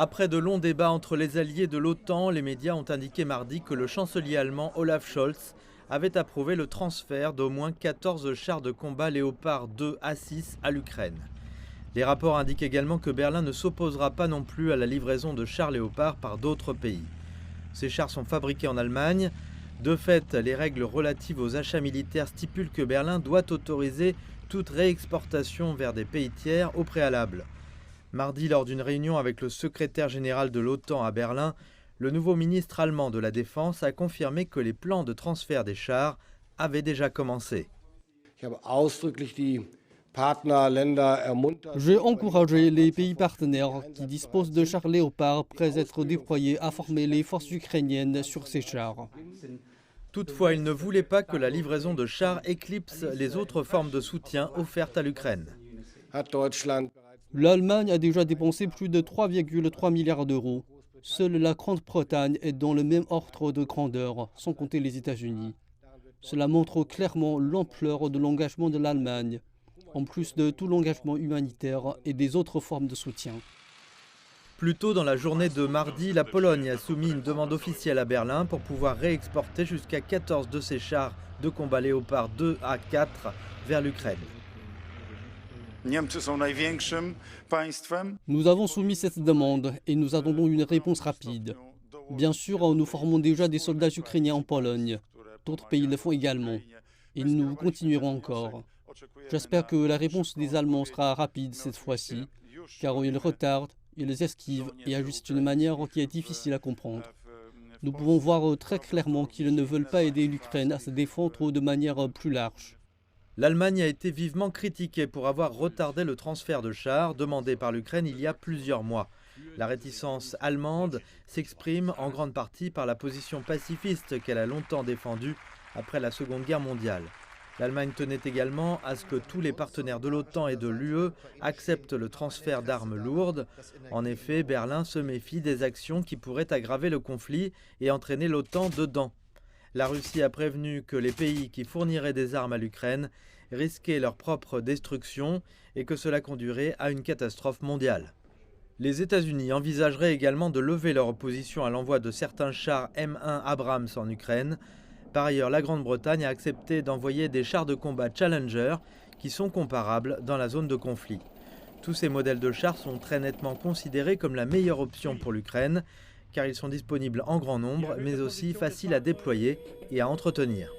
Après de longs débats entre les alliés de l'OTAN, les médias ont indiqué mardi que le chancelier allemand Olaf Scholz avait approuvé le transfert d'au moins 14 chars de combat Léopard 2 A6 à l'Ukraine. Les rapports indiquent également que Berlin ne s'opposera pas non plus à la livraison de chars Léopard par d'autres pays. Ces chars sont fabriqués en Allemagne. De fait, les règles relatives aux achats militaires stipulent que Berlin doit autoriser toute réexportation vers des pays tiers au préalable. Mardi, lors d'une réunion avec le secrétaire général de l'OTAN à Berlin, le nouveau ministre allemand de la Défense a confirmé que les plans de transfert des chars avaient déjà commencé. J'ai encouragé les pays partenaires qui disposent de chars Léopard prêts à être déployés à former les forces ukrainiennes sur ces chars. Toutefois, il ne voulait pas que la livraison de chars éclipse les autres formes de soutien offertes à l'Ukraine. L'Allemagne a déjà dépensé plus de 3,3 milliards d'euros. Seule la Grande-Bretagne est dans le même ordre de grandeur, sans compter les États-Unis. Cela montre clairement l'ampleur de l'engagement de l'Allemagne, en plus de tout l'engagement humanitaire et des autres formes de soutien. Plus tôt dans la journée de mardi, la Pologne a soumis une demande officielle à Berlin pour pouvoir réexporter jusqu'à 14 de ses chars de combat Léopard 2 à 4 vers l'Ukraine. Nous avons soumis cette demande et nous attendons une réponse rapide. Bien sûr, nous formons déjà des soldats ukrainiens en Pologne. D'autres pays le font également. Et nous continuerons encore. J'espère que la réponse des Allemands sera rapide cette fois-ci, car ils retardent, ils esquivent et agissent d'une manière qui est difficile à comprendre. Nous pouvons voir très clairement qu'ils ne veulent pas aider l'Ukraine à se défendre de manière plus large. L'Allemagne a été vivement critiquée pour avoir retardé le transfert de chars demandé par l'Ukraine il y a plusieurs mois. La réticence allemande s'exprime en grande partie par la position pacifiste qu'elle a longtemps défendue après la Seconde Guerre mondiale. L'Allemagne tenait également à ce que tous les partenaires de l'OTAN et de l'UE acceptent le transfert d'armes lourdes. En effet, Berlin se méfie des actions qui pourraient aggraver le conflit et entraîner l'OTAN dedans. La Russie a prévenu que les pays qui fourniraient des armes à l'Ukraine risquaient leur propre destruction et que cela conduirait à une catastrophe mondiale. Les États-Unis envisageraient également de lever leur opposition à l'envoi de certains chars M1 Abrams en Ukraine. Par ailleurs, la Grande-Bretagne a accepté d'envoyer des chars de combat Challenger qui sont comparables dans la zone de conflit. Tous ces modèles de chars sont très nettement considérés comme la meilleure option pour l'Ukraine, car ils sont disponibles en grand nombre, mais aussi faciles à déployer et à entretenir.